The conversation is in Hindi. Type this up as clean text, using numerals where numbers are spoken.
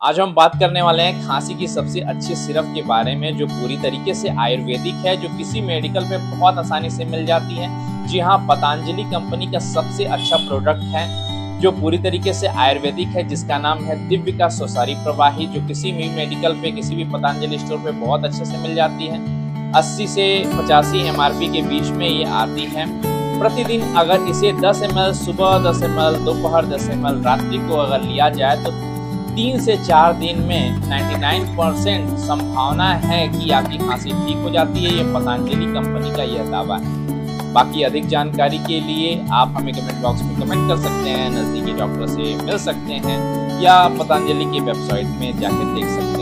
आज हम बात करने वाले हैं खांसी की सबसे अच्छी सिरप के बारे में, जो पूरी तरीके से आयुर्वेदिक है, जो किसी मेडिकल में बहुत आसानी से मिल जाती है। जी हाँ, पतंजलि कंपनी का सबसे अच्छा प्रोडक्ट है जो पूरी तरीके से आयुर्वेदिक है, जिसका नाम है दिव्यका सुसारी प्रवाही, जो किसी भी मेडिकल पे, किसी भी पतंजलि स्टोर पे बहुत अच्छे से मिल जाती है। 80 से 85 MRP के बीच में ये आती है। प्रतिदिन अगर इसे 10 ml सुबह, 10 ml दोपहर, 10 ml रात्रि को अगर लिया जाए तो 3 से 4 दिन में 99% संभावना है कि आपकी खांसी ठीक हो जाती है। ये पतंजलि कंपनी का यह दावा है। बाकी अधिक जानकारी के लिए आप हमें कमेंट बॉक्स में कमेंट कर सकते हैं, नज़दीकी डॉक्टर से मिल सकते हैं या पतंजलि की वेबसाइट में जाकर देख सकते हैं।